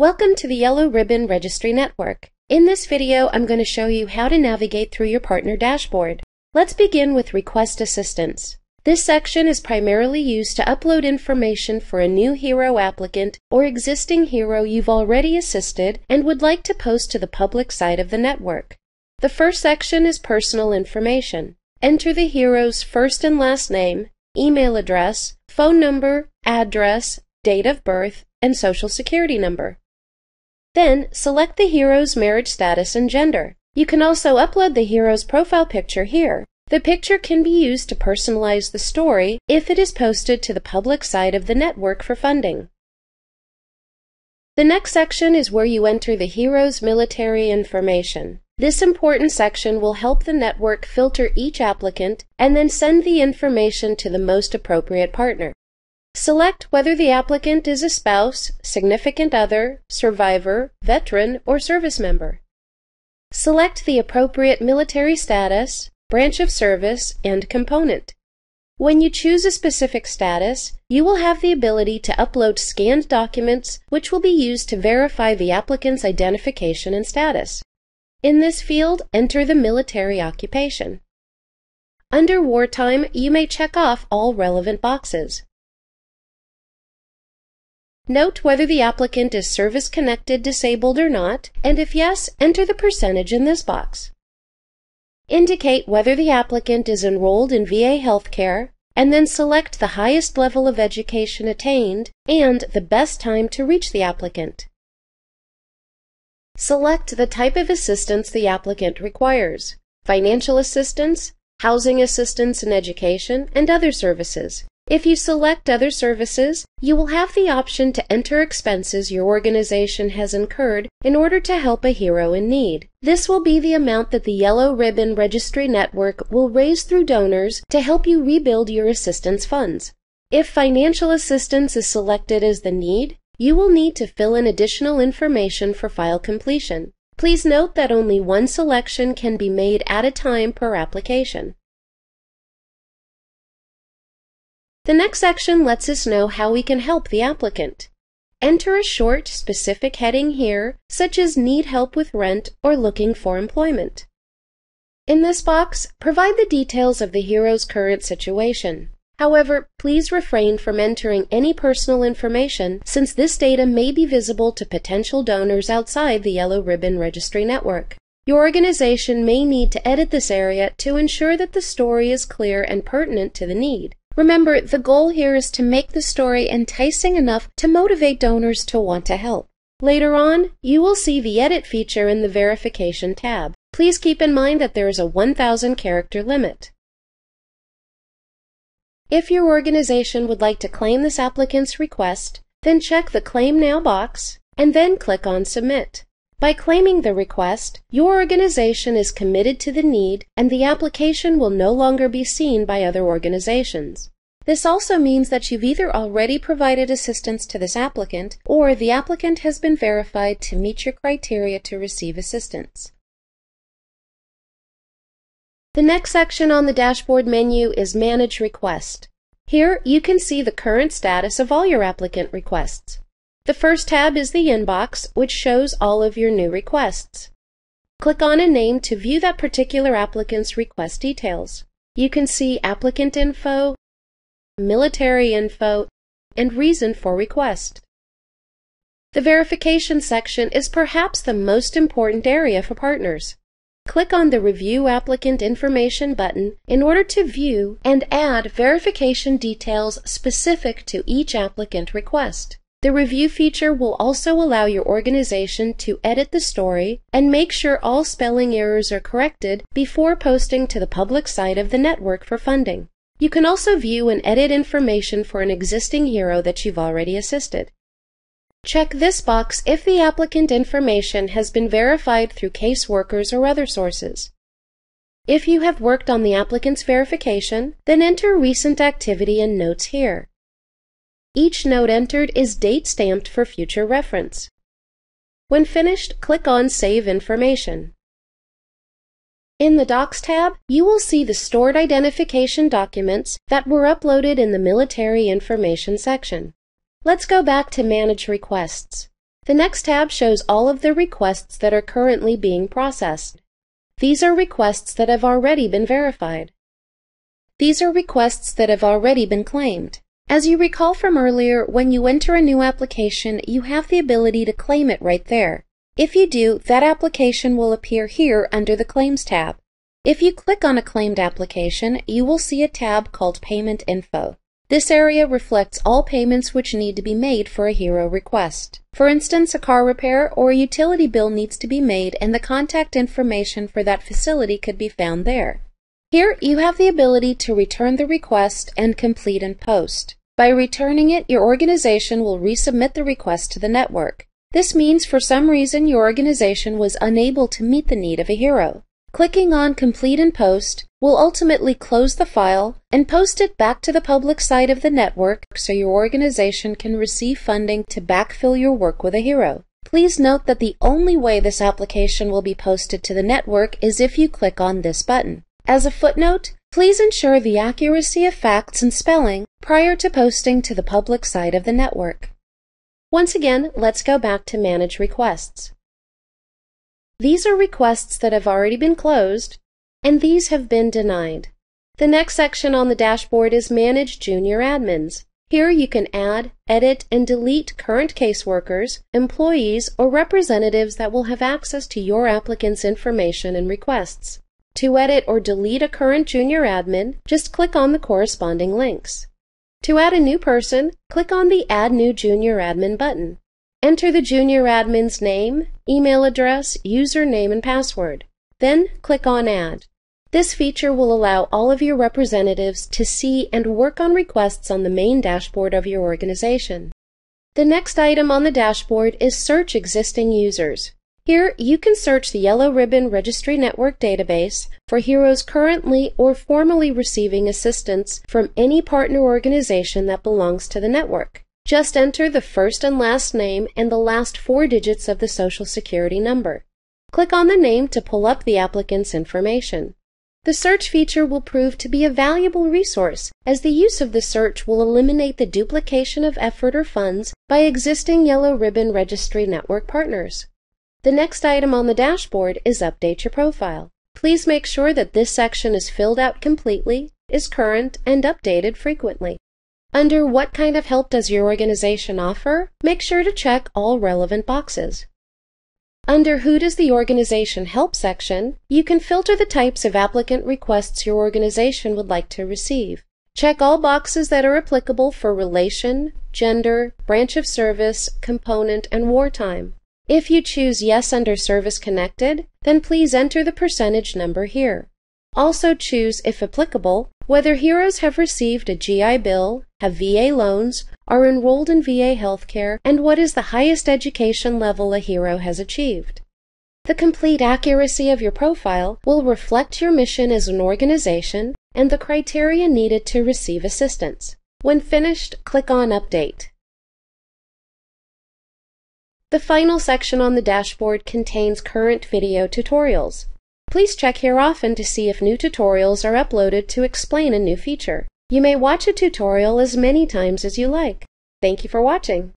Welcome to the Yellow Ribbon Registry Network. In this video, I'm going to show you how to navigate through your partner dashboard. Let's begin with Request Assistance. This section is primarily used to upload information for a new HERO applicant or existing HERO you've already assisted and would like to post to the public side of the network. The first section is Personal Information. Enter the HERO's first and last name, email address, phone number, address, date of birth, and social security number. Then, select the HERO's marriage status and gender. You can also upload the HERO's profile picture here. The picture can be used to personalize the story if it is posted to the public side of the network for funding. The next section is where you enter the HERO's military information. This important section will help the network filter each applicant and then send the information to the most appropriate partner. Select whether the applicant is a spouse, significant other, survivor, veteran, or service member. Select the appropriate military status, branch of service, and component. When you choose a specific status, you will have the ability to upload scanned documents which will be used to verify the applicant's identification and status. In this field, enter the military occupation. Under wartime, you may check off all relevant boxes. Note whether the applicant is service-connected, disabled, or not, and if yes, enter the percentage in this box. Indicate whether the applicant is enrolled in VA healthcare, and then select the highest level of education attained and the best time to reach the applicant. Select the type of assistance the applicant requires: financial assistance, housing assistance and education, and other services. If you select other services, you will have the option to enter expenses your organization has incurred in order to help a HERO in need. This will be the amount that the Yellow Ribbon Registry Network will raise through donors to help you rebuild your assistance funds. If financial assistance is selected as the need, you will need to fill in additional information for file completion. Please note that only one selection can be made at a time per application. The next section lets us know how we can help the applicant. Enter a short, specific heading here, such as need help with rent or looking for employment. In this box, provide the details of the HERO's current situation. However, please refrain from entering any personal information since this data may be visible to potential donors outside the Yellow Ribbon Registry Network. Your organization may need to edit this area to ensure that the story is clear and pertinent to the need. Remember, the goal here is to make the story enticing enough to motivate donors to want to help. Later on, you will see the Edit feature in the Verification tab. Please keep in mind that there is a 1,000 character limit. If your organization would like to claim this applicant's request, then check the Claim Now box and then click on Submit. By claiming the request, your organization is committed to the need and the application will no longer be seen by other organizations. This also means that you've either already provided assistance to this applicant or the applicant has been verified to meet your criteria to receive assistance. The next section on the dashboard menu is Manage Request. Here you can see the current status of all your applicant requests. The first tab is the Inbox, which shows all of your new requests. Click on a name to view that particular applicant's request details. You can see applicant info, military info, and reason for request. The verification section is perhaps the most important area for partners. Click on the Review Applicant Information button in order to view and add verification details specific to each applicant request. The review feature will also allow your organization to edit the story and make sure all spelling errors are corrected before posting to the public side of the network for funding. You can also view and edit information for an existing HERO that you've already assisted. Check this box if the applicant information has been verified through caseworkers or other sources. If you have worked on the applicant's verification, then enter recent activity and notes here. Each note entered is date-stamped for future reference. When finished, click on Save Information. In the Docs tab, you will see the stored identification documents that were uploaded in the Military Information section. Let's go back to Manage Requests. The next tab shows all of the requests that are currently being processed. These are requests that have already been verified. These are requests that have already been claimed. As you recall from earlier, when you enter a new application, you have the ability to claim it right there. If you do, that application will appear here under the Claims tab. If you click on a claimed application, you will see a tab called Payment Info. This area reflects all payments which need to be made for a hero request. For instance, a car repair or a utility bill needs to be made, and the contact information for that facility could be found there. Here, you have the ability to return the request and complete and post. By returning it, your organization will resubmit the request to the network. This means for some reason your organization was unable to meet the need of a hero. Clicking on Complete and Post will ultimately close the file and post it back to the public site of the network so your organization can receive funding to backfill your work with a hero. Please note that the only way this application will be posted to the network is if you click on this button. As a footnote, please ensure the accuracy of facts and spelling prior to posting to the public site of the network. Once again, let's go back to Manage Requests. These are requests that have already been closed, and these have been denied. The next section on the dashboard is Manage Junior Admins. Here you can add, edit, and delete current caseworkers, employees, or representatives that will have access to your applicant's information and requests. To edit or delete a current junior admin, just click on the corresponding links. To add a new person, click on the Add New Junior Admin button. Enter the junior admin's name, email address, username, and password. Then click on Add. This feature will allow all of your representatives to see and work on requests on the main dashboard of your organization. The next item on the dashboard is Search Existing Users. Here, you can search the Yellow Ribbon Registry Network database for heroes currently or formerly receiving assistance from any partner organization that belongs to the network. Just enter the first and last name and the last 4 digits of the Social Security number. Click on the name to pull up the applicant's information. The search feature will prove to be a valuable resource, as the use of the search will eliminate the duplication of effort or funds by existing Yellow Ribbon Registry Network partners. The next item on the dashboard is Update Your Profile. Please make sure that this section is filled out completely, is current, and updated frequently. Under What kind of help does your organization offer? Make sure to check all relevant boxes. Under Who does the organization help section, you can filter the types of applicant requests your organization would like to receive. Check all boxes that are applicable for relation, gender, branch of service, component, and wartime. If you choose Yes under Service Connected, then please enter the percentage number here. Also choose, if applicable, whether heroes have received a GI Bill, have VA loans, are enrolled in VA healthcare, and what is the highest education level a hero has achieved. The complete accuracy of your profile will reflect your mission as an organization and the criteria needed to receive assistance. When finished, click on Update. The final section on the dashboard contains current video tutorials. Please check here often to see if new tutorials are uploaded to explain a new feature. You may watch a tutorial as many times as you like. Thank you for watching.